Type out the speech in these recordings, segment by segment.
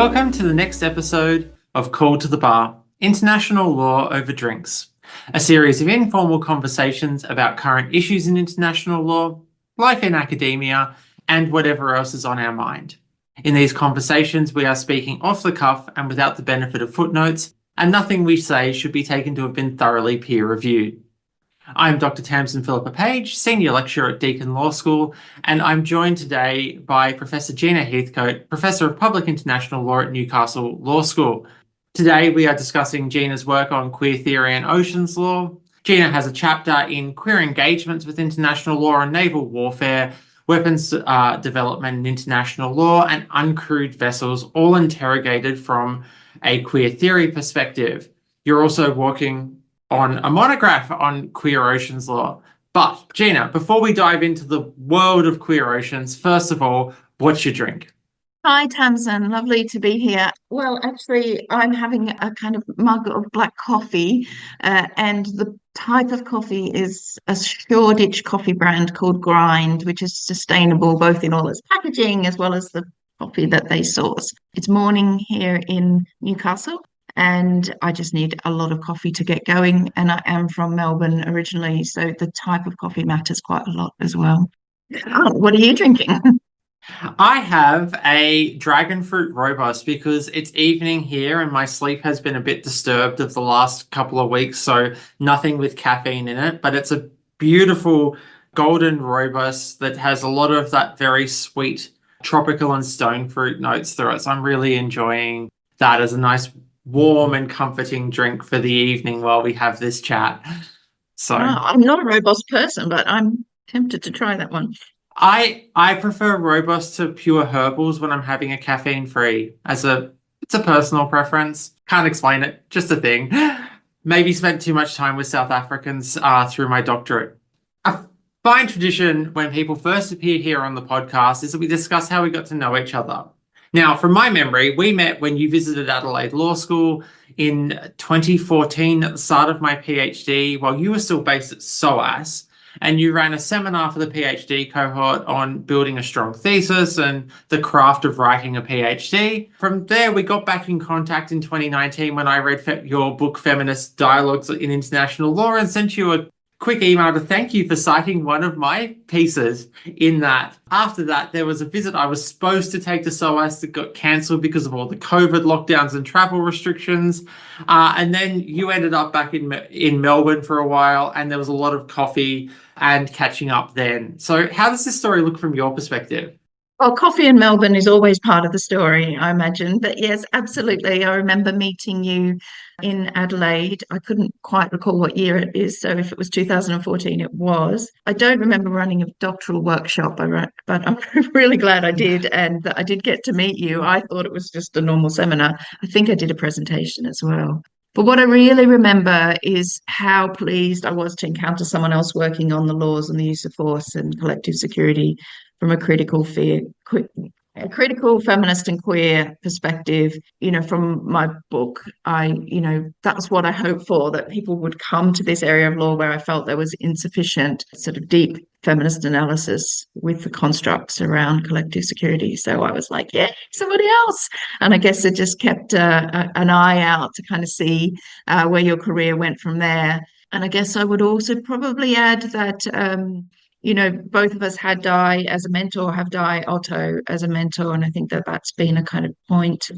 Welcome to the next episode of Call to the Bar, International Law Over Drinks, a series of informal conversations about current issues in international law, life in academia, and whatever else is on our mind. In these conversations, we are speaking off the cuff and without the benefit of footnotes, and nothing we say should be taken to have been thoroughly peer-reviewed. I'm Dr. Tamsin Phillipa Paige, Senior Lecturer at Deakin Law School, and I'm joined today by Professor Gina Heathcote, Professor of Public International Law at Newcastle Law School. Today we are discussing Gina's work on queer theory and oceans law. Gina has a chapter in queer engagements with international law and naval warfare, weapons development and international law, and uncrewed vessels, all interrogated from a queer theory perspective. You're also working on a monograph on queer oceans law. But Gina, before we dive into the world of queer oceans, first of all, what's your drink? Hi, Tamsin. Lovely to be here. Well, actually, I'm having a kind of mug of black coffee, and the type of coffee is a Shoreditch coffee brand called Grind, which is sustainable both in all its packaging as well as the coffee that they source. It's morning here in Newcastle, and I just need a lot of coffee to get going. And I am from Melbourne originally, so the type of coffee matters quite a lot as well. What are you drinking? I have a dragon fruit robust because it's evening here and my sleep has been a bit disturbed of the last couple of weeks, so nothing with caffeine in it, but it's a beautiful golden robust that has a lot of that very sweet tropical and stone fruit notes through it. So I'm really enjoying that as a nice warm and comforting drink for the evening while we have this chat. So I'm not a robust person, but I'm tempted to try that one. I prefer robust to pure herbals when I'm having a caffeine free it's a personal preference. Can't explain it, just a thing. Maybe spent too much time with South Africans through my doctorate. A fine tradition when people first appear here on the podcast is that we discuss how we got to know each other. Now, from my memory, we met when you visited Adelaide Law School in 2014 at the start of my PhD while you were still based at SOAS. And you ran a seminar for the PhD cohort on building a strong thesis and the craft of writing a PhD. From there, we got back in contact in 2019 when I read your book, Feminist Dialogues in International Law, and sent you a quick email to thank you for citing one of my pieces in that. After that, there was a visit I was supposed to take to SOAS that got cancelled because of all the COVID lockdowns and travel restrictions. And then you ended up back in Melbourne for a while, and there was a lot of coffee and catching up then. So how does this story look from your perspective? Well, coffee in Melbourne is always part of the story, I imagine. But yes, absolutely. I remember meeting you in Adelaide. I couldn't quite recall what year it is. So if it was 2014, it was. I don't remember running a doctoral workshop, but I'm really glad I did. And that I did get to meet you. I thought it was just a normal seminar. I think I did a presentation as well. But what I really remember is how pleased I was to encounter someone else working on the laws and the use of force and collective security from a critical feminist and queer perspective. From my book, that was what I hoped for, that people would come to this area of law where I felt there was insufficient sort of deep feminist analysis with the constructs around collective security. So I was like, yeah, somebody else. And I guess it just kept an eye out to kind of see where your career went from there. And I guess I would also probably add that both of us had Di as a mentor, have Di Otto as a mentor, and I think that that's been a kind of point,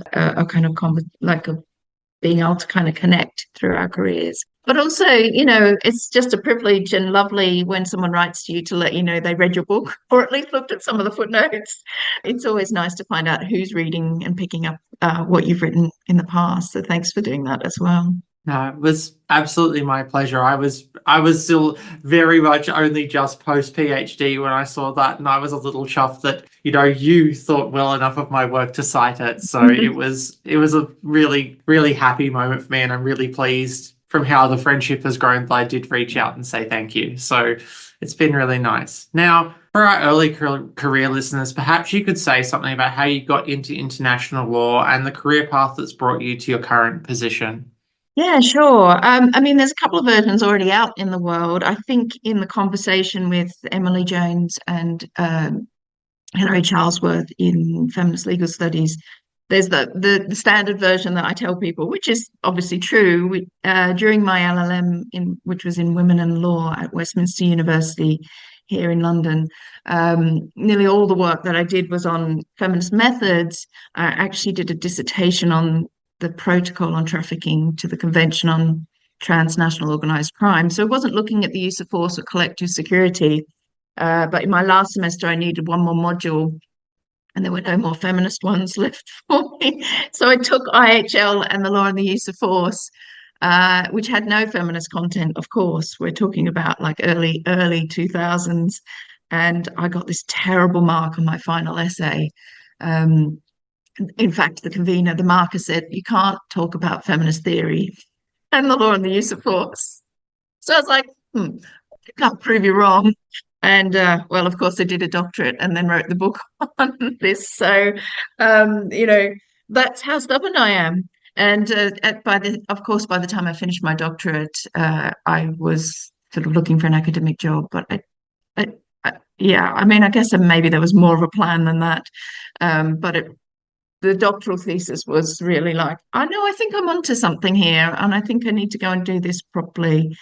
being able to kind of connect through our careers. But also, it's just a privilege and lovely when someone writes to you to let you know they read your book or at least looked at some of the footnotes. It's always nice to find out who's reading and picking up what you've written in the past. So thanks for doing that as well. No, it was absolutely my pleasure. I was still very much only just post PhD when I saw that, and I was a little chuffed that you thought well enough of my work to cite it. So it was a really, really happy moment for me, and I'm really pleased from how the friendship has grown that I did reach out and say thank you. So it's been really nice. Now, for our early career listeners, perhaps you could say something about how you got into international law and the career path that's brought you to your current position. Yeah, sure. There's a couple of versions already out in the world. I think in the conversation with Emily Jones and Hilary Charlesworth in Feminist Legal Studies, there's the standard version that I tell people, which is obviously true. During my LLM, which was in Women and Law at Westminster University here in London, nearly all the work that I did was on feminist methods. I actually did a dissertation on the Protocol on Trafficking to the Convention on Transnational Organized Crime. So I wasn't looking at the use of force or collective security. But in my last semester, I needed one more module and there were no more feminist ones left for me. So I took IHL and the law and the use of force, which had no feminist content, of course. We're talking about like early 2000s. And I got this terrible mark on my final essay. In fact, the convener, the marker said, you can't talk about feminist theory and the law and the use of force. So I was like, I can't prove you wrong. And well, of course, I did a doctorate and then wrote the book on this. So, that's how stubborn I am. And of course, by the time I finished my doctorate, I was sort of looking for an academic job. But yeah, I mean, I guess maybe there was more of a plan than that. But the doctoral thesis was really like, I know, I think I'm onto something here, and I think I need to go and do this properly.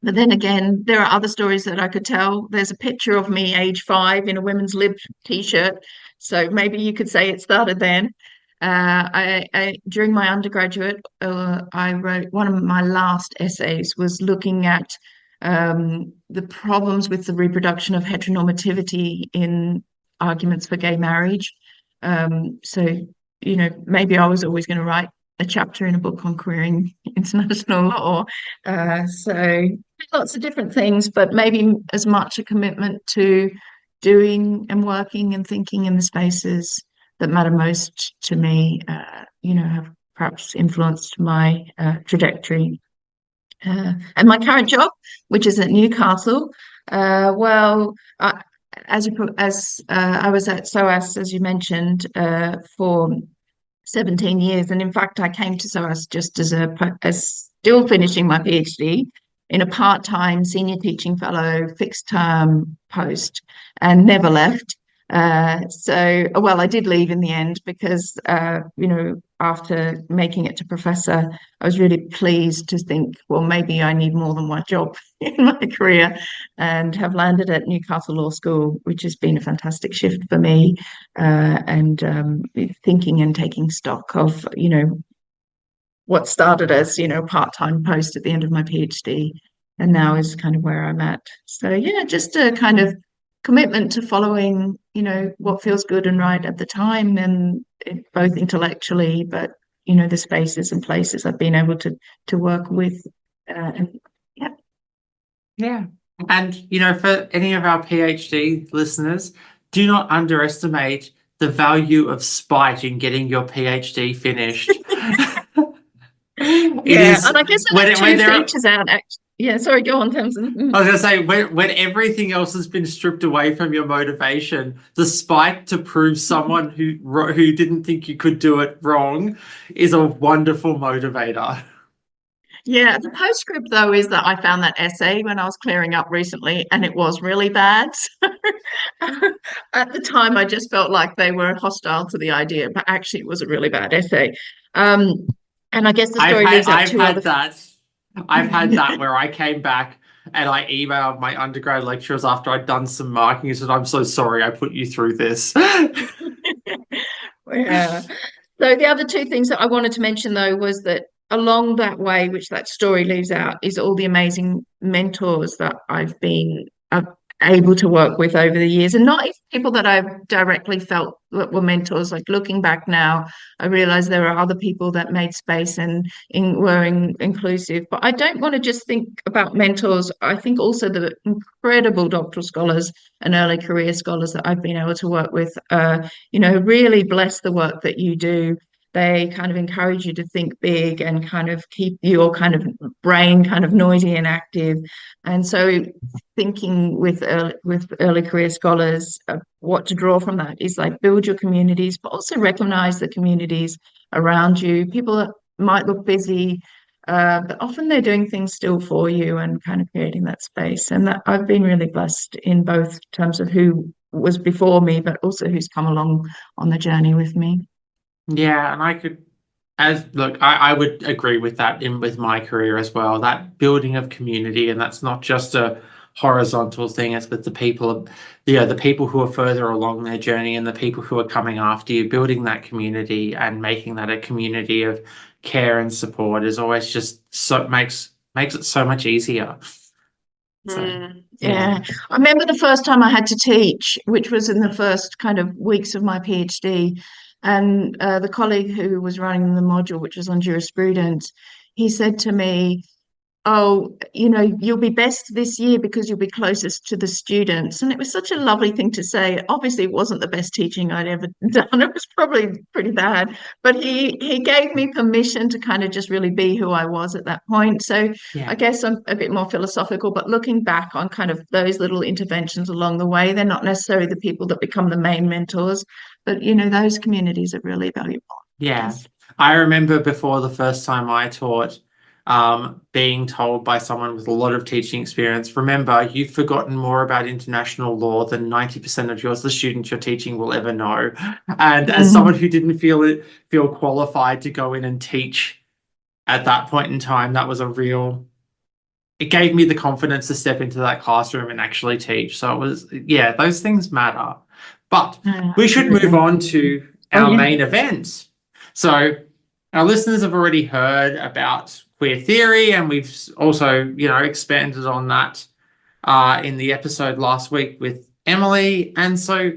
But then again, there are other stories that I could tell. There's a picture of me age 5 in a women's lib t-shirt. So maybe you could say it started then. During my undergraduate, I wrote one of my last essays was looking at the problems with the reproduction of heteronormativity in arguments for gay marriage. So, maybe I was always going to write a chapter in a book on queering international law. So lots of different things, but maybe as much a commitment to doing and working and thinking in the spaces that matter most to me, have perhaps influenced my trajectory. And my current job, which is at Newcastle, well, as I was at SOAS, as you mentioned, for 17 years. And in fact, I came to SOAS just as still finishing my PhD in a part-time senior teaching fellow fixed term post and never left. Well, I did leave in the end because, after making it to professor, I was really pleased to think, well, maybe I need more than one job in my career, and have landed at Newcastle Law School, which has been a fantastic shift for me, and thinking and taking stock of, what started as, part-time post at the end of my PhD, and now is kind of where I'm at. So yeah, just a kind of commitment to following, what feels good and right at the time, and both intellectually, but the spaces and places I've been able to work with. And yeah. Yeah. And, for any of our PhD listeners, do not underestimate the value of spite in getting your PhD finished. Yeah, and I guess when, two when there features out. Actually, yeah. Sorry, go on, Tamsin. I was gonna say when everything else has been stripped away from your motivation, the spite to prove someone who didn't think you could do it wrong is a wonderful motivator. Yeah, the postscript though is that I found that essay when I was clearing up recently, and it was really bad. So, at the time, I just felt like they were hostile to the idea, but actually, it was a really bad essay. And I guess the story leaves out I've two had other. that. I've had that where I came back and I emailed my undergrad lecturers after I'd done some marking and said, I'm so sorry I put you through this. Yeah. So the other two things that I wanted to mention though was that along that way, which that story leaves out, is all the amazing mentors that I've been able to work with over the years, and not even people that I've directly felt that were mentors. Like looking back now, I realize there are other people that made space and were inclusive. But I don't want to just think about mentors. I think also the incredible doctoral scholars and early career scholars that I've been able to work with, really bless the work that you do. They kind of encourage you to think big and kind of keep your kind of brain kind of noisy and active. And so thinking with early career scholars, what to draw from that is like build your communities, but also recognize the communities around you. People that might look busy, but often they're doing things still for you and kind of creating that space. And that I've been really blessed in both terms of who was before me, but also who's come along on the journey with me. Yeah, and I could, as look, I would agree with that in with my career as well. That building of community, and that's not just a horizontal thing. It's with the people, the people who are further along their journey and the people who are coming after you. Building that community and making that a community of care and support is always just makes it so much easier. So yeah. Yeah, I remember the first time I had to teach, which was in the first kind of weeks of my PhD, and the colleague who was running the module, which was on jurisprudence, he said to me, oh, you'll be best this year because you'll be closest to the students. And it was such a lovely thing to say. Obviously, it wasn't the best teaching I'd ever done. It was probably pretty bad. But he gave me permission to kind of just really be who I was at that point. So I Yeah. guess I'm a bit more philosophical, but looking back on kind of those little interventions along the way, they're not necessarily the people that become the main mentors, but those communities are really valuable, I Yeah. guess. I remember before the first time I taught, being told by someone with a lot of teaching experience, remember, you've forgotten more about international law than 90% of the students you're teaching will ever know. And as someone Mhm. who didn't feel qualified to go in and teach at that point in time, that was it gave me the confidence to step into that classroom and actually teach. So it was, yeah, those things matter. But we should move Absolutely. on to Oh, our yeah. main event. So our listeners have already heard about queer theory, and we've also, expanded on that in the episode last week with Emily. And so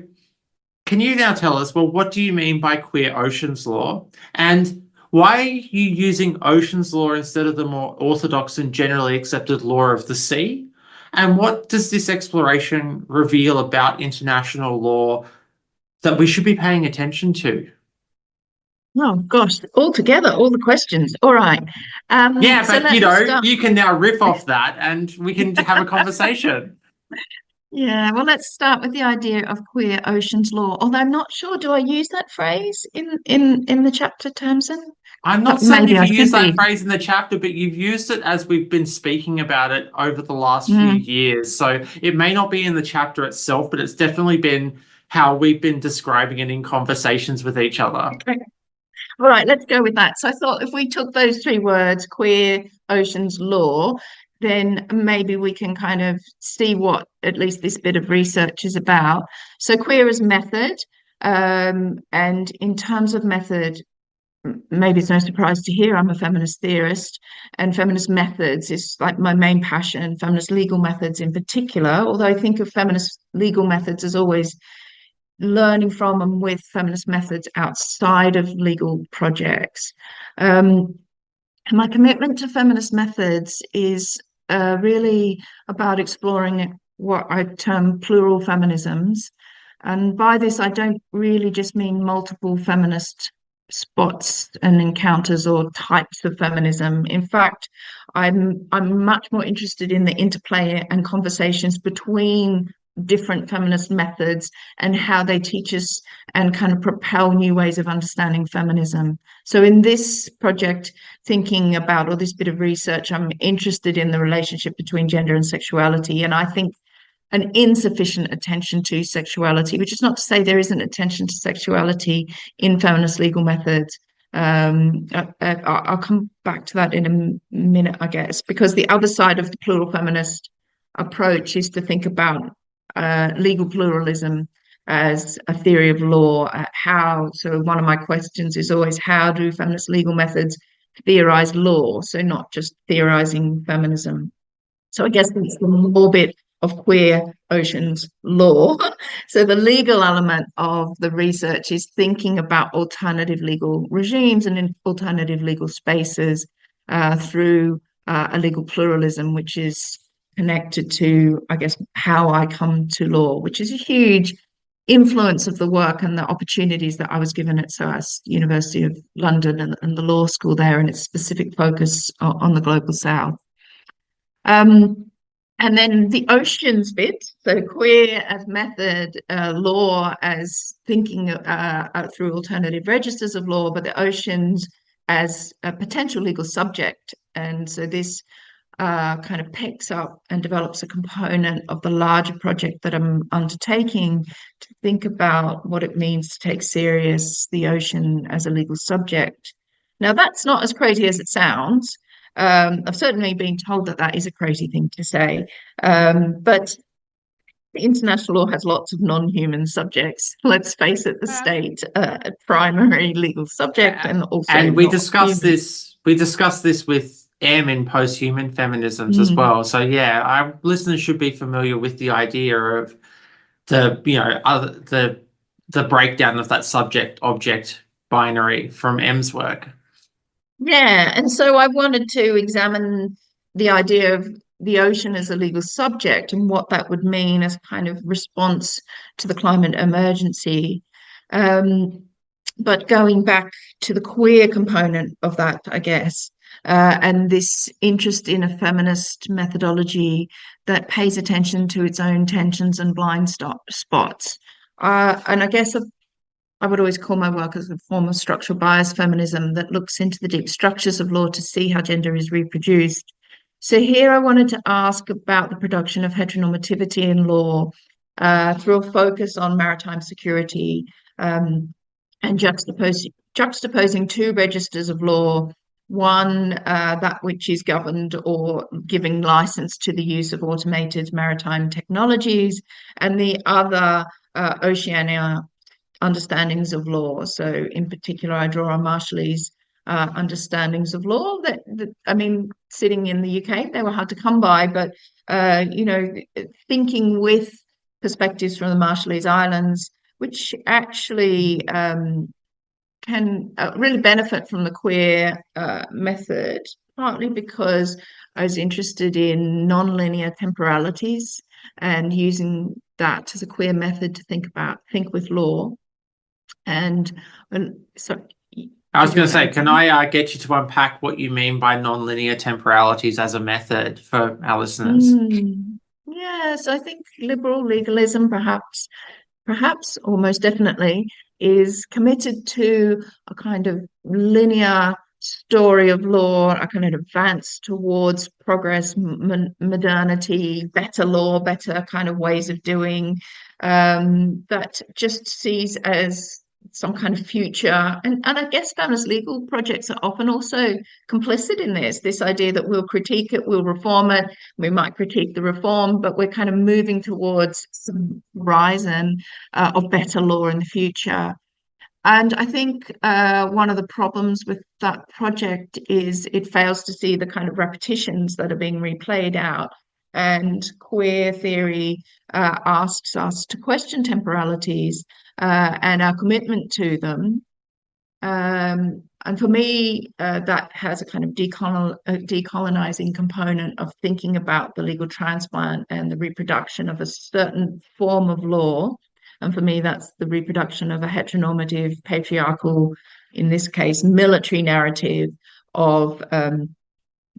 can you now tell us, well, what do you mean by queer oceans law? And why are you using oceans law instead of the more orthodox and generally accepted law of the sea? And what does this exploration reveal about international law that we should be paying attention to? Oh gosh, all together, all the questions. All right. Yeah, So but let's start. you can now riff off that and we can have a conversation. Yeah, well, let's start with the idea of queer oceans law. Although I'm not sure, do I use that phrase in the chapter, Tamsin? I'm not But certain maybe if I you use should that be. phrase in the chapter, but you've used it as we've been speaking about it over the last few Mm, years. So it may not be in the chapter itself, but it's definitely been how we've been describing it in conversations with each other. okay. All right, let's go with that. So I thought if we took those three words, queer oceans law, then maybe we can kind of see what at least this bit of research is about. So queer as method, and in terms of method, maybe it's no surprise to hear I'm a feminist theorist, and feminist methods is like my main passion, feminist legal methods in particular, although I think of feminist legal methods as always learning from and with feminist methods outside of legal projects. Um, my commitment to feminist methods is really about exploring what I term plural feminisms. And by this, I don't really just mean multiple feminist spots and encounters or types of feminism. In fact, I'm much more interested in the interplay and conversations between different feminist methods and how they teach us and kind of propel new ways of understanding feminism. So in this project, thinking about, or this bit of research, I'm interested in the relationship between gender and sexuality. And I think an insufficient attention to sexuality, which is not to say there isn't attention to sexuality in feminist legal methods. I'll come back to that in a minute, I guess, because the other side of the plural feminist approach is to think about legal pluralism as a theory of law. So one of my questions is always, how do feminist legal methods theorize law? So not just theorizing feminism. So I guess it's the law bit of queer oceans law. So the legal element of the research is thinking about alternative legal regimes and in alternative legal spaces through a legal pluralism, which is connected to, I guess, how I come to law, which is a huge influence of the work and the opportunities that I was given at SOAS, University of London, and the law school there, and its specific focus on the global south. Um, and then the oceans bit, so queer as method, law as thinking through alternative registers of law, but the oceans as a potential legal subject. And so this kind of picks up and develops a component of the larger project that I'm undertaking to think about what it means to take serious the ocean as a legal subject. Now, that's not as crazy as it sounds. I've certainly been told that that is a crazy thing to say, but international law has lots of non-human subjects. Let's face it, the state, primary legal subject, and also And not human. we discussed this with M in post-human feminisms as Mm. well. So yeah, our listeners should be familiar with the idea of the breakdown of that subject object binary from M's work. Yeah, and so I wanted to examine the idea of the ocean as a legal subject and what that would mean as a kind of response to the climate emergency. Um, but going back to the queer component of that, I guess, and this interest in a feminist methodology that pays attention to its own tensions and blind spots. And I guess I would always call my work as a form of structural bias feminism that looks into the deep structures of law to see how gender is reproduced. So here I wanted to ask about the production of heteronormativity in law through a focus on maritime security, and juxtaposing two registers of law, one that which is governed or giving license to the use of automated maritime technologies, and the other Oceania understandings of law. So in particular, I draw on Marshally's understandings of law that, I mean, sitting in the UK, they were hard to come by, but, thinking with perspectives from the Marshallese Islands, which actually can really benefit from the queer method, partly because I was interested in non-linear temporalities and using that as a queer method to think with law. And so, I was did you going to want to say, add can something? I get you to unpack what you mean by nonlinear temporalities as a method for our listeners? Mm. Yes, I think liberal legalism, perhaps, or most definitely, is committed to a kind of linear story of law, a kind of advance towards progress, modernity, better law, better kind of ways of doing, that just sees as some kind of future. And I guess feminist legal projects are often also complicit in this idea that we'll critique it, we'll reform it, we might critique the reform, but we're kind of moving towards some horizon of better law in the future. And I think one of the problems with that project is it fails to see the kind of repetitions that are being replayed out. And queer theory asks us to question temporalities and our commitment to them. And for me, that has a kind of decolonizing component of thinking about the legal transplant and the reproduction of a certain form of law. And for me, that's the reproduction of a heteronormative, patriarchal, in this case, military narrative of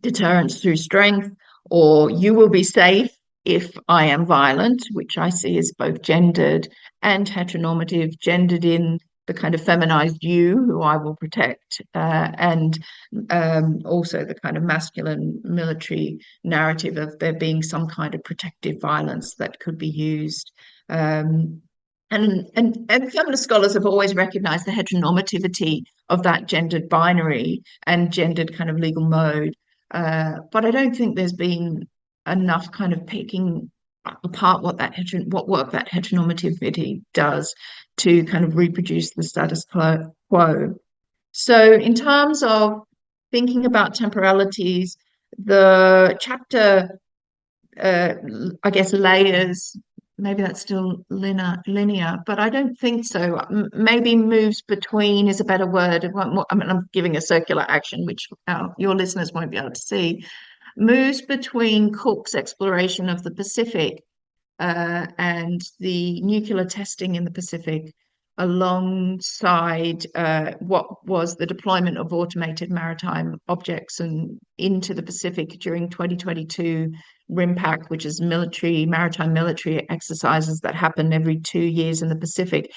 deterrence through strength, or you will be safe if I am violent, which I see as both gendered and heteronormative, gendered in the kind of feminized you who I will protect, and also the kind of masculine military narrative of there being some kind of protective violence that could be used. And feminist scholars have always recognized the heteronormativity of that gendered binary and gendered kind of legal mode. But I don't think there's been enough kind of picking apart what work that heteronormativity does to kind of reproduce the status quo. So in terms of thinking about temporalities, the chapter, I guess, layers, maybe that's still linear, but I don't think so. Maybe moves between is a better word. I mean, I'm giving a circular action, which your listeners won't be able to see. Moves between Cook's exploration of the Pacific and the nuclear testing in the Pacific, alongside what was the deployment of automated maritime objects and into the Pacific during 2022 RIMPAC, which is maritime military exercises that happen every 2 years in the Pacific.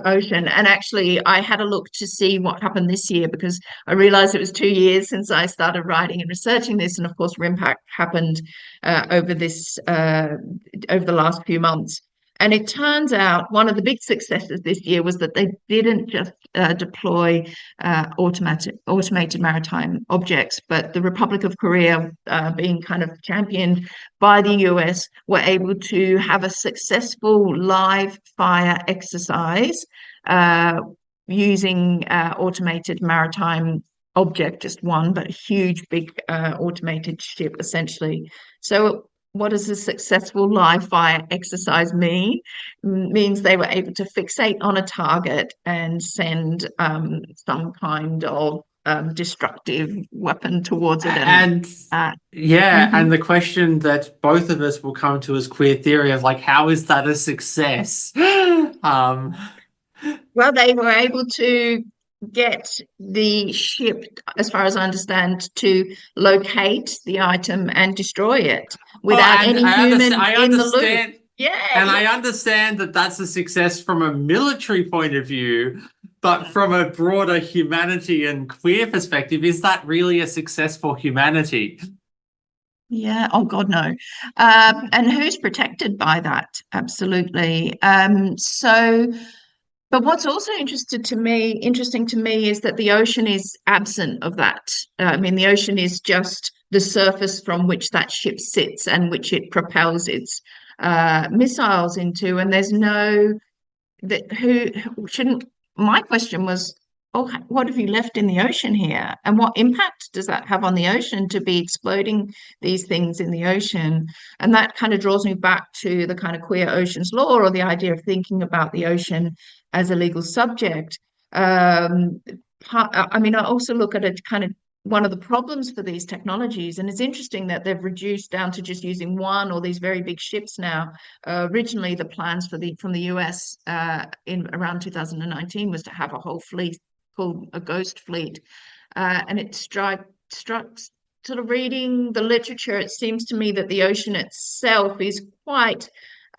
ocean. And actually, I had a look to see what happened this year because I realized it was 2 years since I started writing and researching this. And of course, RIMPAC happened over the last few months. And it turns out one of the big successes this year was that they didn't just deploy automated maritime objects, but the Republic of Korea, being kind of championed by the US, were able to have a successful live fire exercise using automated maritime object, just one, but a huge, big automated ship, essentially. So what does a successful live fire exercise mean? Means they were able to fixate on a target and send some kind of destructive weapon towards it. And yeah, Mhm. and the question that both of us will come to as queer theory of like, how is that a success? Um, Well, they were able to get the ship, as far as I understand, to locate the item and destroy it oh, without and any human I in the loop. understand, Yeah, and yeah. I understand that that's a success from a military point of view, but from a broader humanity and queer perspective, is that really a success for humanity? Yeah. Oh God, no. And who's protected by that? Absolutely. But what's also interesting to me, is that the ocean is absent of that. I mean, the ocean is just the surface from which that ship sits and which it propels its missiles into, and there's no that who shouldn't. My question was, oh, what have you left in the ocean here, and what impact does that have on the ocean to be exploding these things in the ocean? And that kind of draws me back to the kind of queer oceans law, or the idea of thinking about the ocean as a legal subject. um, I mean, I also look at a kind of one of the problems for these technologies, and it's interesting that they've reduced down to just using one or these very big ships now. Originally, the plans from the US in around 2019 was to have a whole fleet called a ghost fleet, and it struck sort of reading the literature. It seems to me that the ocean itself is quite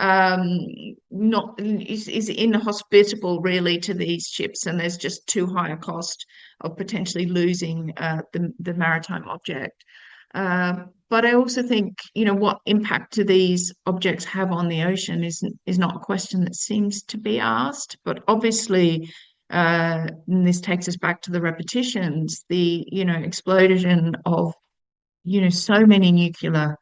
not is inhospitable really to these ships, and there's just too high a cost of potentially losing the maritime object. But I also think, what impact do these objects have on the ocean is not a question that seems to be asked. But obviously, and this takes us back to the repetitions, the explosion of so many nuclear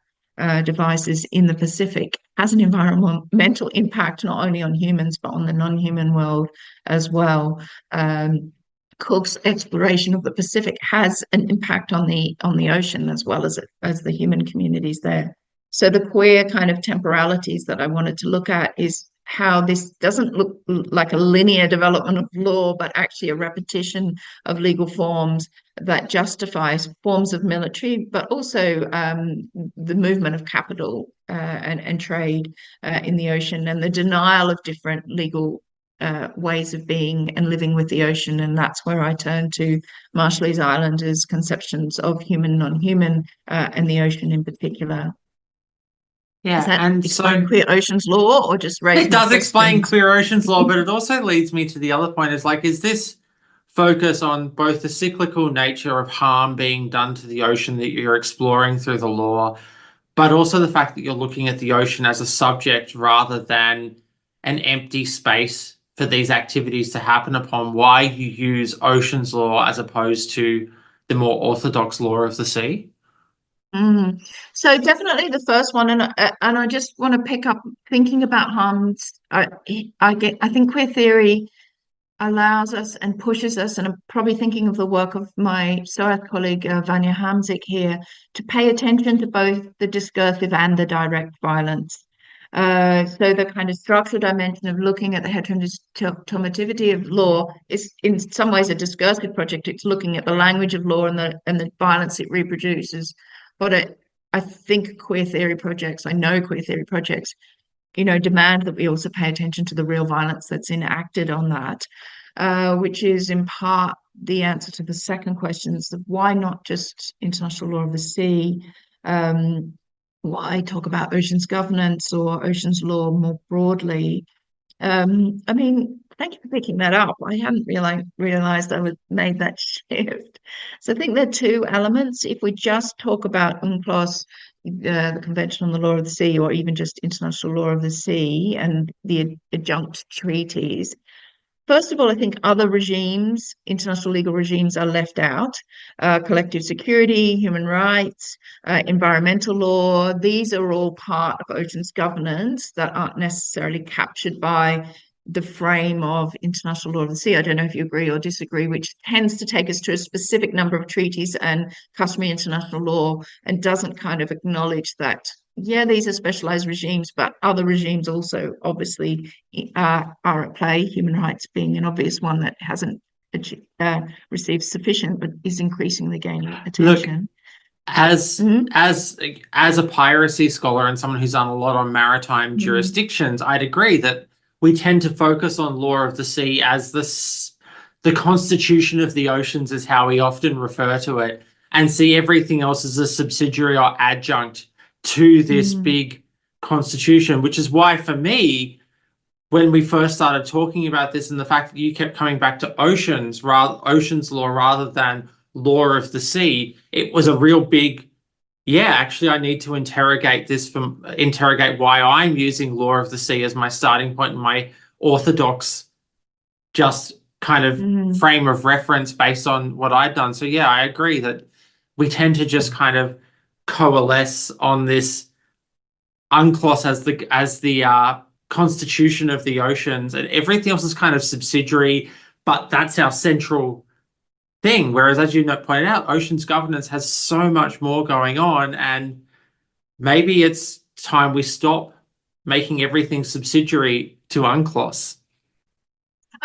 devices in the Pacific has an environmental impact not only on humans but on the non-human world as well. Cook's exploration of the Pacific has an impact on the ocean as well as the human communities there. So the queer kind of temporalities that I wanted to look at is how this doesn't look like a linear development of law, but actually a repetition of legal forms that justifies forms of military, but also the movement of capital and trade in the ocean, and the denial of different legal ways of being and living with the ocean. And that's where I turn to Marshallese Islanders' conceptions of human, non-human, and the ocean in particular. Does Yeah, that and explain so queer oceans law or just raise it more does explain questions? queer oceans law, but it also leads me to the other point is like, is this focus on both the cyclical nature of harm being done to the ocean that you're exploring through the law, but also the fact that you're looking at the ocean as a subject rather than an empty space for these activities to happen upon, why you use oceans law as opposed to the more orthodox law of the sea? Mm. So definitely the first one, and I just want to pick up thinking about harms. I think queer theory allows us and pushes us, and I'm probably thinking of the work of my SOAS colleague Vanya Hamzik here, to pay attention to both the discursive and the direct violence. So the kind of structural dimension of looking at the heteronormativity of law is in some ways a discursive project. It's looking at the language of law and the violence it reproduces. But I think queer theory projects, I know queer theory projects, demand that we also pay attention to the real violence that's enacted on that, which is in part the answer to the second question: is why not just international law of the sea? Why talk about oceans governance or oceans law more broadly? I mean, Thank you for picking that up. I hadn't realized I was made that shift. So I think there are two elements. If we just talk about UNCLOS, the Convention on the Law of the Sea, or even just International Law of the Sea and the adjunct treaties, first of all, I think other regimes, international legal regimes, are left out. Collective security, human rights, environmental law, these are all part of oceans governance that aren't necessarily captured by the frame of international law of the sea. I don't know if you agree or disagree, which tends to take us to a specific number of treaties and customary international law and doesn't kind of acknowledge that, yeah, these are specialized regimes, but other regimes also obviously are at play, human rights being an obvious one that hasn't received sufficient but is increasingly gaining Look, attention. as Mhm. as as a piracy scholar and someone who's done a lot on maritime Mm, jurisdictions, I'd agree that we tend to focus on law of the sea as the constitution of the oceans is how we often refer to it, and see everything else as a subsidiary or adjunct to this mm, big constitution, which is why for me, when we first started talking about this and the fact that you kept coming back to oceans law rather than law of the sea, it was a real big, yeah, actually I need to interrogate why I'm using law of the sea as my starting point in my orthodox just kind of mm. frame of reference based on what I'd done. So yeah, I agree that we tend to just kind of coalesce on this UNCLOS as the constitution of the oceans, and everything else is kind of subsidiary, but that's our central thing. Whereas, as you pointed out, oceans governance has so much more going on, and maybe it's time we stop making everything subsidiary to UNCLOS.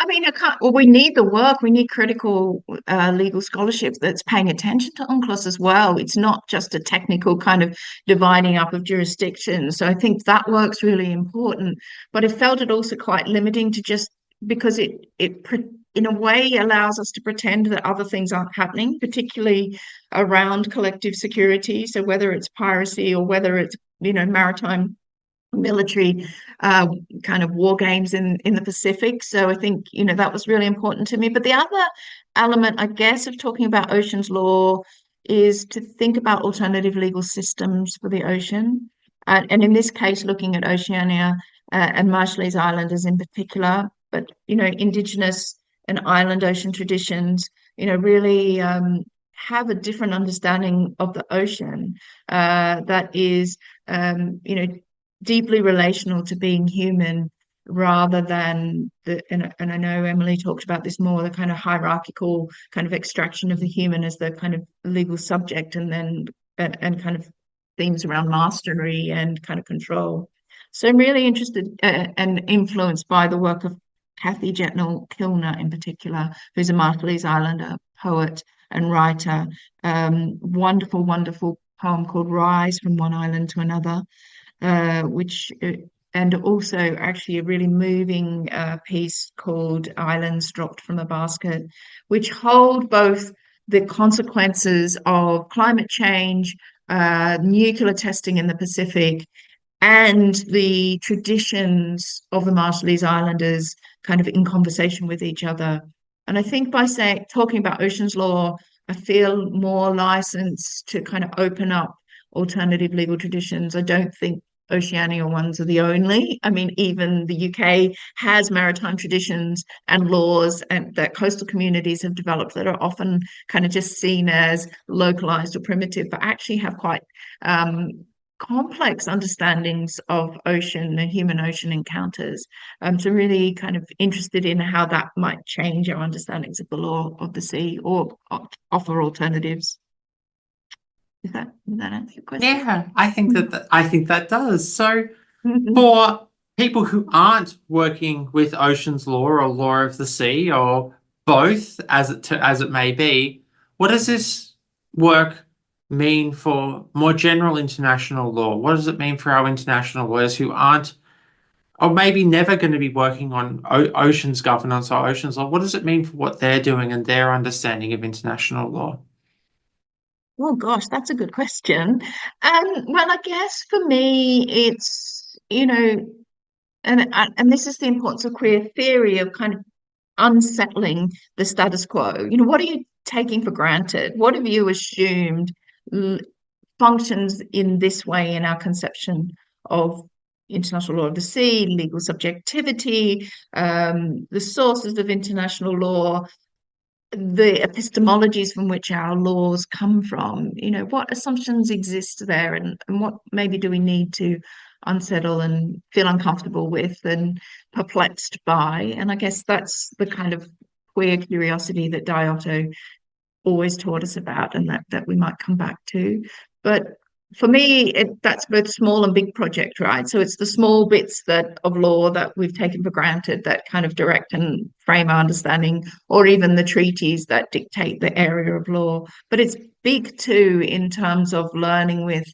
I mean, I can't, well, we need the work. We need critical legal scholarship that's paying attention to UNCLOS as well. It's not just a technical kind of dividing up of jurisdictions. So I think that work's really important. But I felt it also quite limiting to just because in a way allows us to pretend that other things aren't happening, particularly around collective security. So whether it's piracy or whether it's, maritime military uh, kind of war games in the Pacific. So I think, that was really important to me. But the other element, I guess, of talking about oceans law is to think about alternative legal systems for the ocean. And in this case, looking at Oceania and Marshallese Islanders in particular, but, indigenous and island ocean traditions, really have a different understanding of the ocean that is, deeply relational to being human rather than and I know Emily talked about this more, the kind of hierarchical kind of extraction of the human as the kind of legal subject and then and kind of themes around mastery and kind of control. So I'm really interested and influenced by the work of Kathy Jetnall Kilner in particular, who's a Marshallese Islander poet and writer. Wonderful, wonderful poem called Rise from One Island to Another, which and also actually a really moving piece called Islands Dropped from a Basket, which hold both the consequences of climate change, nuclear testing in the Pacific, and the traditions of the Marshallese Islanders kind of in conversation with each other. And I think by saying talking about oceans law, I feel more licensed to kind of open up alternative legal traditions. I don't think Oceania ones are the only. I mean, even the UK has maritime traditions and laws and that coastal communities have developed that are often kind of just seen as localized or primitive, but actually have quite um, complex understandings of ocean and human ocean encounters. So really kind of interested in how that might change our understandings of the law of the sea or offer alternatives. Does that answer your question? Yeah, I think that does. So Mhm. for people who aren't working with oceans law or law of the sea or both, as it may be, what does this work mean for more general international law? What does it mean for our international lawyers who aren't, or maybe never going to be working on oceans governance or oceans law? What does it mean for what they're doing and their understanding of international law? Oh gosh, that's a good question. Well, I guess for me, it's, and this is the importance of queer theory, of kind of unsettling the status quo. What are you taking for granted? What have you assumed functions in this way in our conception of international law of the sea, legal subjectivity, the sources of international law, the epistemologies from which our laws come from? What assumptions exist there, and what maybe do we need to unsettle and feel uncomfortable with and perplexed by? And I guess that's the kind of queer curiosity that Diotto always taught us about, and that we might come back to. But for me, that's both small and big project, right? So it's the small bits of law that we've taken for granted that kind of direct and frame our understanding, or even the treaties that dictate the area of law. But it's big too in terms of learning with,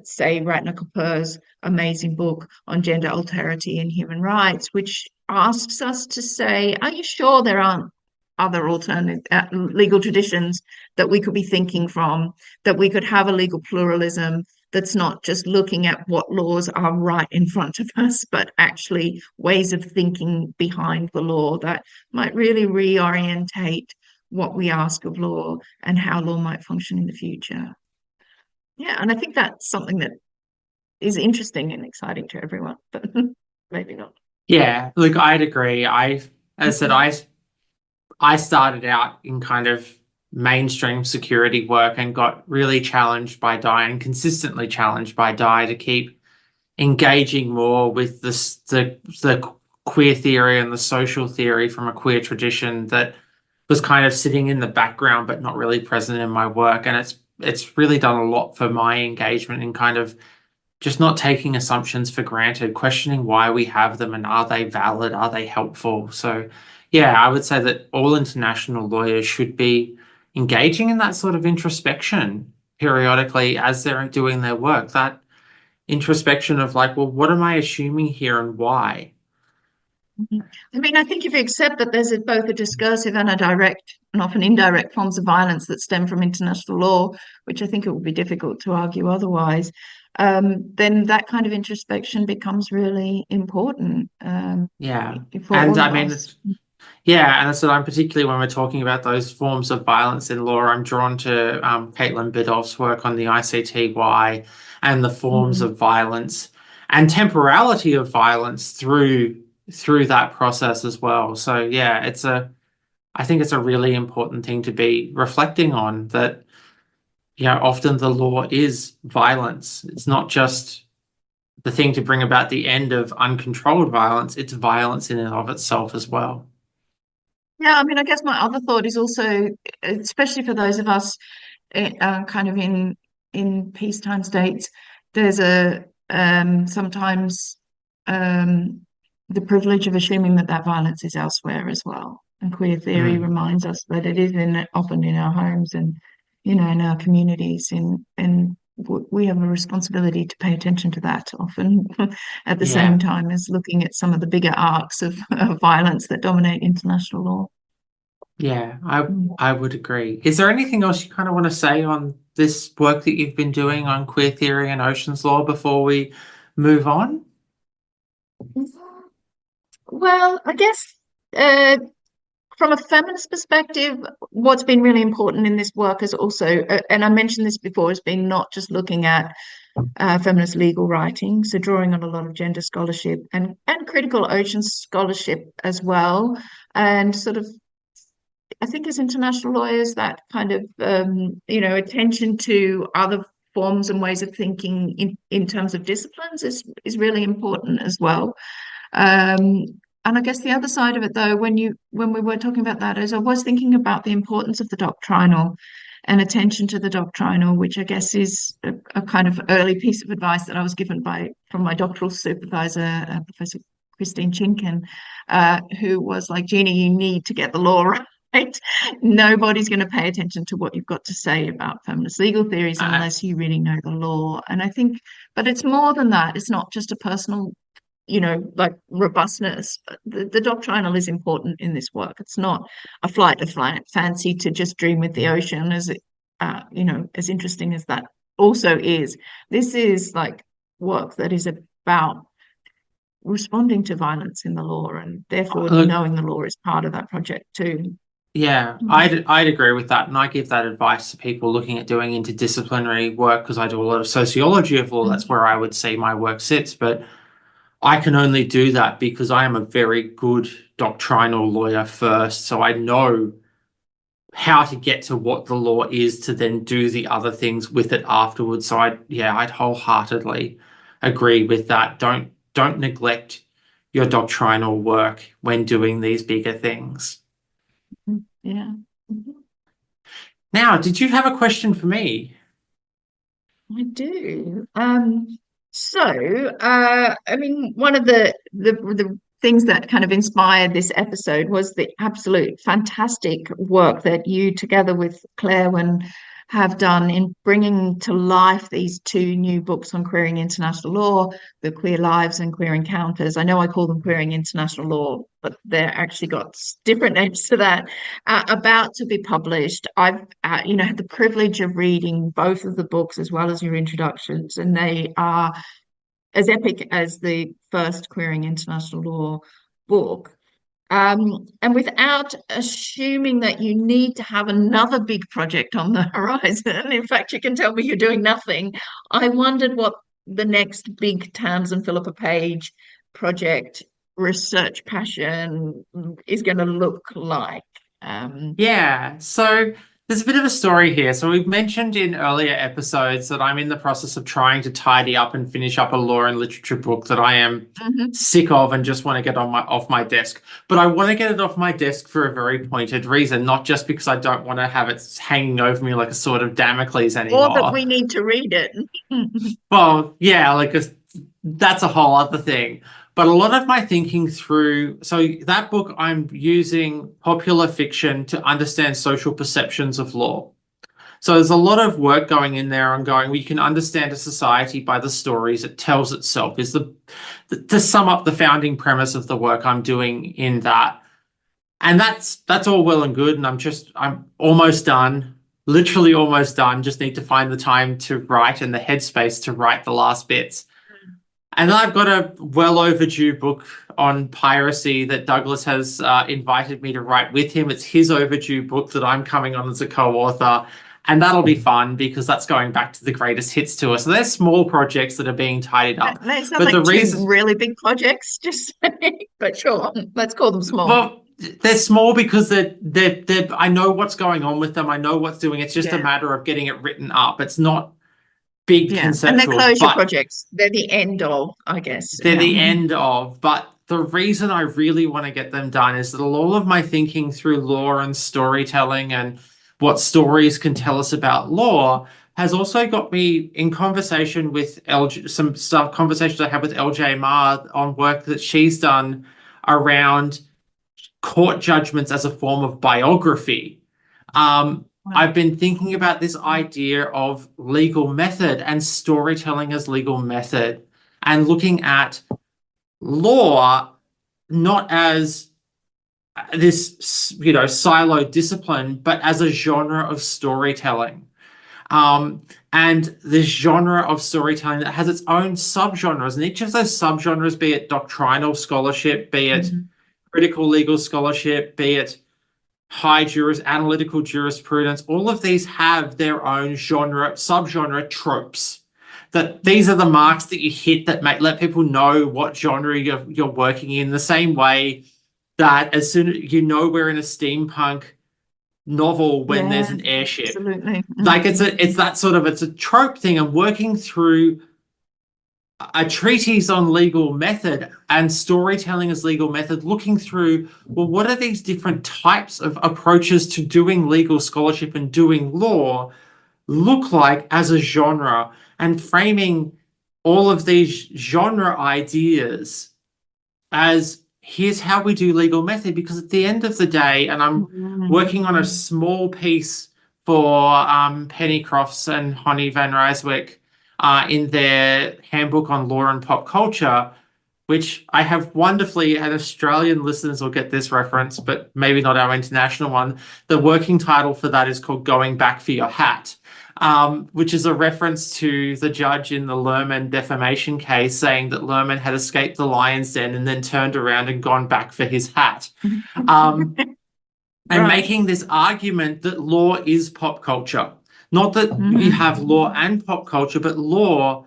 say, Ratna Kapoor's amazing book on gender alterity and human rights, which asks us to say, are you sure there aren't other alternative legal traditions that we could be thinking from, that we could have a legal pluralism that's not just looking at what laws are right in front of us, but actually ways of thinking behind the law that might really reorientate what we ask of law and how law might function in the future. Yeah, and I think that's something that is interesting and exciting to everyone, but maybe not. Yeah, look, I'd agree. As I said, I started out in kind of mainstream security work and got really challenged by Di, and consistently challenged by Di, to keep engaging more with the queer theory and the social theory from a queer tradition that was kind of sitting in the background but not really present in my work. And it's really done a lot for my engagement in kind of just not taking assumptions for granted, questioning why we have them and are they valid, are they helpful. So yeah, I would say that all international lawyers should be engaging in that sort of introspection periodically as they're doing their work. That introspection of like, well, what am I assuming here and why? I mean, I think if you accept that there's both a discursive and a direct and often indirect forms of violence that stem from international law, which I think it would be difficult to argue otherwise, then that kind of introspection becomes really important, Yeah. for And all I of mean, us. yeah, and so I'm particularly when we're talking about those forms of violence in law, I'm drawn to Caitlin Bidoff's work on the ICTY and the forms Mm. of violence and temporality of violence through that process as well. So yeah, I think it's a really important thing to be reflecting on, that often the law is violence. It's not just the thing to bring about the end of uncontrolled violence, it's violence in and of itself as well. Yeah, I mean, I guess my other thought is also, especially for those of us kind of in peacetime states, there's a sometimes um, the privilege of assuming that that violence is elsewhere as well. And queer theory Mm. reminds us that it is often in our homes and in our communities. And we have a responsibility to pay attention to that often, at the same Yeah. time as looking at some of the bigger arcs of violence that dominate international law. Yeah, I Mm. I would agree. Is there anything else you kind of want to say on this work that you've been doing on queer theory and oceans law before we move on? Well, I guess uh, from a feminist perspective, what's been really important in this work is also, and I mentioned this before, has been not just looking at feminist legal writing, so drawing on a lot of gender scholarship and critical ocean scholarship as well, and sort of, I think as international lawyers, that kind of attention to other forms and ways of thinking in terms of disciplines is really important as well. Um, and I guess the other side of it, though, when we were talking about that, is I was thinking about the importance of the doctrinal and attention to the doctrinal, which I guess is a kind of early piece of advice that I was given from my doctoral supervisor, Professor Christine Chinkin, who was like, Gina, you need to get the law right. Nobody's going to pay attention to what you've got to say about feminist legal theories I, unless you really know the law. And I think, but it's more than that. It's not just a personal like robustness. The doctrinal is important in this work. It's not a flight of fancy to just dream with the ocean, as interesting as that also is. This is like work that is about responding to violence in the law, and therefore Look, knowing the law is part of that project too. yeah, I'd agree with that, and I give that advice to people looking at doing interdisciplinary work because I do a lot of sociology of law. That's where I would say my work sits, but I can only do that because I am a very good doctrinal lawyer first, so I know how to get to what the law is to then do the other things with it afterwards. So I'd wholeheartedly agree with that. Don't neglect your doctrinal work when doing these bigger things. Yeah. Mm-hmm. Now, did you have a question for me? I do. I mean, one of the things that kind of inspired this episode was the absolute fantastic work that you, together with Claire, have done in bringing to life these two new books on queering international law, The Queer Lives and Queer Encounters. I know I call them Queering International Law, but they're actually got different names to that, about to be published. I've, had the privilege of reading both of the books as well as your introductions, and they are as epic as the first Queering International Law book. And without assuming that you need to have another big project on the horizon, in fact, you can tell me you're doing nothing. I wondered what the next big Tamsin Phillipa Paige project, research passion, is going to look like. Yeah, so there's a bit of a story here. So we've mentioned in earlier episodes that I'm in the process of trying to tidy up and finish up a law and literature book that I am Mhm. sick of and just want to get off my desk. But I want to get it off my desk for a very pointed reason, not just because I don't want to have it hanging over me like a sword of Damocles Or that anymore. we need to read it. Well, yeah, that's a whole other thing. But a lot of my thinking through, so that book, I'm using popular fiction to understand social perceptions of law. So there's a lot of work going in there on going, we can understand a society by the stories it tells itself, is to sum up the founding premise of the work I'm doing in that. And that's all well and good. And I'm almost done, literally almost done. Just need to find the time to write and the headspace to write the last bits. And then I've got a well overdue book on piracy that Douglas has invited me to write with him. It's his overdue book that I'm coming on as a co-author. And that'll be fun because that's going back to the greatest hits tour. So there's small projects that are being tidied up. They sound But the like two reason, really big projects, just but sure, let's call them small. well, they're small because I know what's going on with them. I know what's doing. It's just a Yeah. matter of getting it written up. It's not big Yeah. And they're conceptual, closure but projects. They're the end of, I guess. they're Yeah. the end of. But the reason I really want to get them done is that all of my thinking through law and storytelling and what stories can tell us about law has also got me in conversation with some conversations I had with LJ Ma on work that she's done around court judgments as a form of biography. Wow. I've been thinking about this idea of legal method and storytelling as legal method and looking at law not as this, siloed discipline, but as a genre of storytelling. And this genre of storytelling that has its own subgenres, and each of those subgenres, be it doctrinal scholarship, be it Mhm. critical legal scholarship, be it analytical jurisprudence, all of these have their own subgenre tropes. That these are the marks that you hit that let people know what genre you're working in. The same way that as soon as we're in a steampunk novel when there's Yeah, an airship. absolutely. Like Mhm. it's a trope thing. I'm working through a treatise on legal method and storytelling as legal method, looking through, well, what are these different types of approaches to doing legal scholarship and doing law look like as a genre, and framing all of these genre ideas as here's how we do legal method. Because at the end of the day, and I'm working on a Mhm. small piece for Penny Crofts and Honey Van Ryswick in their handbook on law and pop culture, which I have wonderfully, and Australian listeners will get this reference, but maybe not our international one. The working title for that is called Going Back for Your Hat. which is a reference to the judge in the Lerman defamation case saying that Lerman had escaped the lion's den and then turned around and gone back for his hat. Um, and Right. making this argument that law is pop culture. Not that you have law and pop culture, but law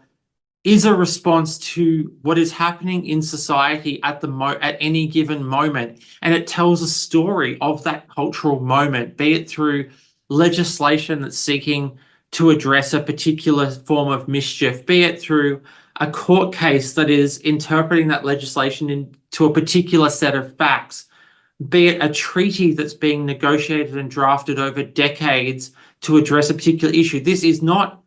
is a response to what is happening in society at any given moment, and it tells a story of that cultural moment, be it through legislation that's seeking to address a particular form of mischief, be it through a court case that is interpreting that legislation into a particular set of facts, be it a treaty that's being negotiated and drafted over decades to address a particular issue. This is not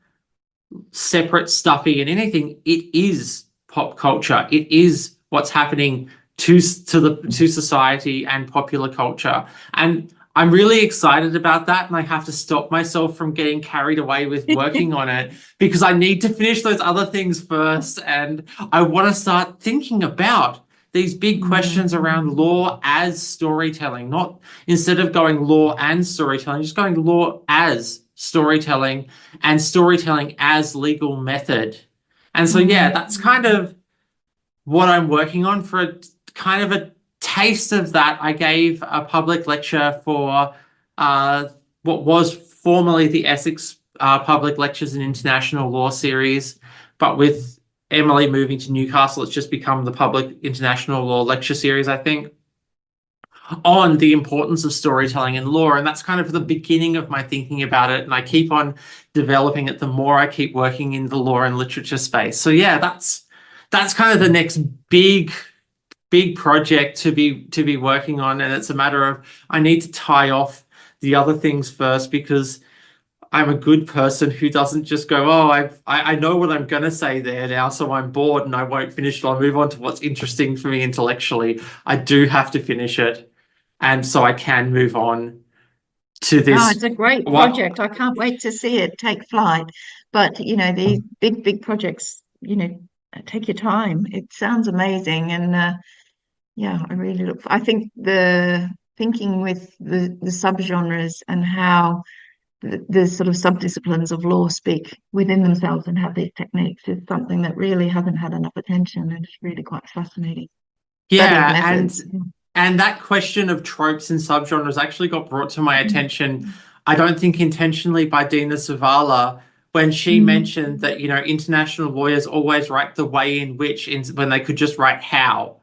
separate, stuffy, and anything. It is pop culture. It is what's happening to society and popular culture. And I'm really excited about that, and I have to stop myself from getting carried away with working on it because I need to finish those other things first, and I want to start thinking about these big questions around law as storytelling, not instead of going law and storytelling, just going law as storytelling and storytelling as legal method. And so, yeah, that's kind of what I'm working on. For kind of a taste of that, I gave a public lecture for what was formerly the Essex Public Lectures in International Law series, but with Emily moving to Newcastle, it's just become the Public International Law Lecture Series, I think, on the importance of storytelling in law. And that's kind of the beginning of my thinking about it. And I keep on developing it the more I keep working in the law and literature space. So yeah, that's kind of the next big project to be working on. And it's a matter of I need to tie off the other things first, because I'm a good person who doesn't just go, oh, I know what I'm going to say there now, so I'm bored and I won't finish it. I'll move on to what's interesting for me intellectually. I do have to finish it. And so I can move on to Oh, this. it's a great project. I can't wait to see it take flight. But, these big projects, take your time. It sounds amazing. And yeah, I think the thinking with the subgenres and how the sort of subdisciplines of law speak within themselves and have these techniques is something that really hasn't had enough attention, and it's really quite fascinating. Studying Yeah, methods. and that question of tropes and subgenres actually got brought to my attention, I don't think intentionally, by Dina Savala, when she mentioned that, international lawyers always write the way in which when they could just write how.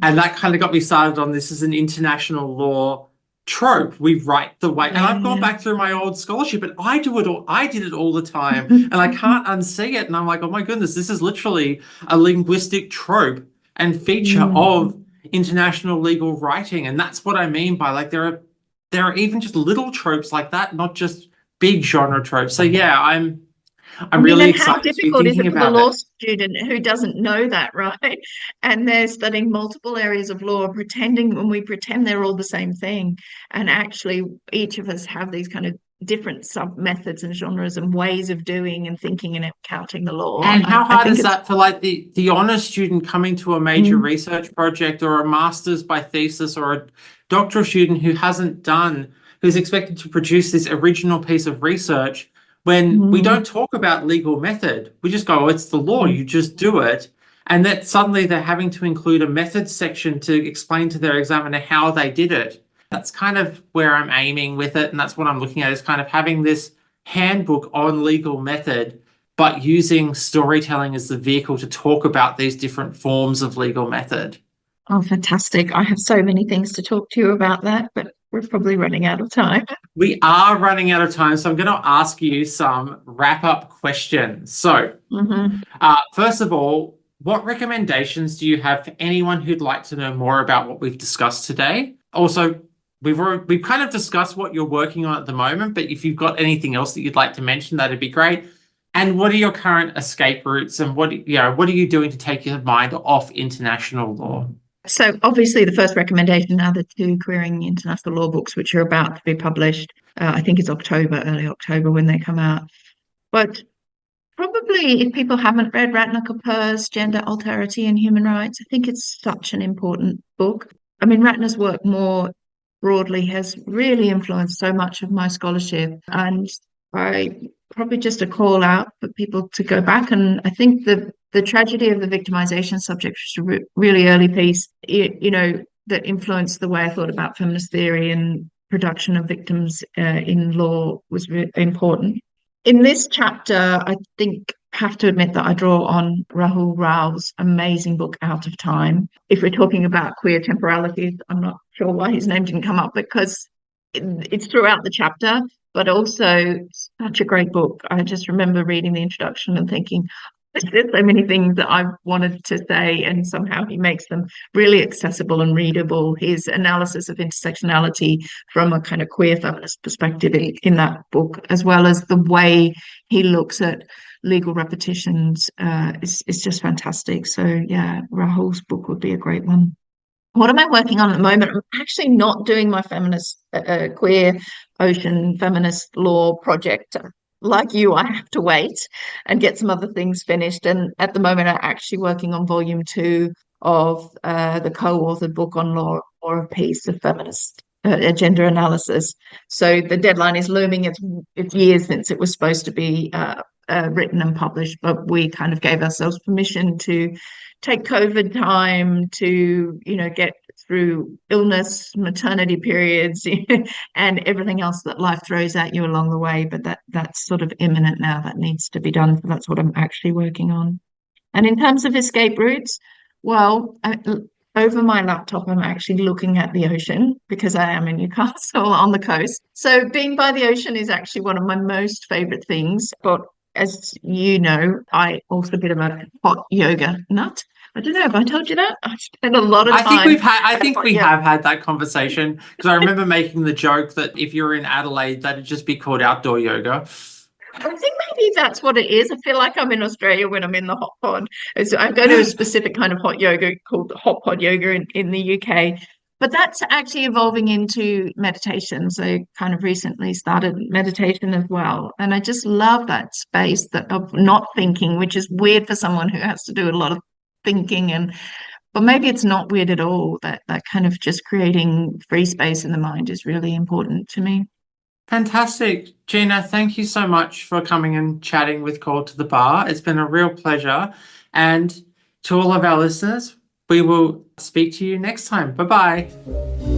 And that kind of got me started on this as an international law trope. We write the way, and I've gone Yeah. back through my old scholarship, and I did it all the time, and I can't unsee it. And I'm like, oh my goodness, this is literally a linguistic trope and feature of international legal writing. And that's what I mean by, like, there are even just little tropes like that, not just big genre tropes. So yeah, I'm really And how excited to be difficult is thinking it for the about law it. student who doesn't know that, right? And they're studying multiple areas of law, when we pretend they're all the same thing. And actually, each of us have these kind of different sub methods and genres and ways of doing and thinking and counting the law. And how I hard think is it's that for, like, the honor student coming to a major mm, research project, or a master's by thesis, or a doctoral student who's expected to produce this original piece of research, when we mm, don't talk about legal method? We just go, oh, it's the law, mm. you just do it. And that suddenly they're having to include a methods section to explain to their examiner how they did it. That's kind of where I'm aiming with it. And that's what I'm looking at, is kind of having this handbook on legal method, but using storytelling as the vehicle to talk about these different forms of legal method. Oh, fantastic. I have so many things to talk to you about that, but we're probably running out of time. We are running out of time, so I'm going to ask you some wrap-up questions. So, Hmm. first of all, what recommendations do you have for anyone who'd like to know more about what we've discussed today? Also, we've kind of discussed what you're working on at the moment, but if you've got anything else that you'd like to mention, that'd be great. And what are your current escape routes, and what are you doing to take your mind off international law? So obviously the first recommendation are the two Queering International Law books, which are about to be published. I think it's early October when they come out. But probably if people haven't read Ratner Kapur's Gender, Alterity and Human Rights, I think it's such an important book. I mean, Ratner's work more broadly has really influenced so much of my scholarship. And I probably just a call out for people to go back. And I think the tragedy of the victimization subject, which is a really early piece, that influenced the way I thought about feminist theory and production of victims in law, was important. In this chapter, I think have to admit that I draw on Rahul Rao's amazing book Out of Time. If we're talking about queer temporalities, I'm not sure why his name didn't come up, because it's throughout the chapter, but also such a great book. I just remember reading the introduction and thinking, there's so many things that I've wanted to say, and somehow he makes them really accessible and readable. His analysis of intersectionality from a kind of queer feminist perspective in that book, as well as the way he looks at legal repetitions, is just fantastic. So yeah, Rahul's book would be a great one. What am I working on at the moment? I'm actually not doing my feminist, queer ocean feminist law project. Like you, I have to wait and get some other things finished. And at the moment, I'm actually working on volume 2 of the co-authored book on law or a piece of feminist gender analysis. So the deadline is looming. It's years since it was supposed to be written and published, but we kind of gave ourselves permission to take COVID time to, get through illness, maternity periods, and everything else that life throws at you along the way. But that's sort of imminent now. That needs to be done. So that's what I'm actually working on. And in terms of escape routes, well, over my laptop, I'm actually looking at the ocean because I am in Newcastle on the coast. So being by the ocean is actually one of my most favorite things. But as you know, I also a bit of a hot yoga nut. I don't know if I told you that. I spend a lot of time. I think we have had that conversation, because I remember making the joke that if you're in Adelaide, that'd just be called outdoor yoga. I think maybe that's what it is. I feel like I'm in Australia when I'm in the hot pod. I go to a specific kind of hot yoga called hot pod yoga in the UK. But that's actually evolving into meditation. So kind of recently started meditation as well. And I just love that space of not thinking, which is weird for someone who has to do a lot of thinking, but maybe it's not weird at all. That kind of just creating free space in the mind is really important to me. Fantastic. Gina, thank you so much for coming and chatting with Call to the Bar. It's been a real pleasure. And to all of our listeners, we will speak to you next time. Bye-bye.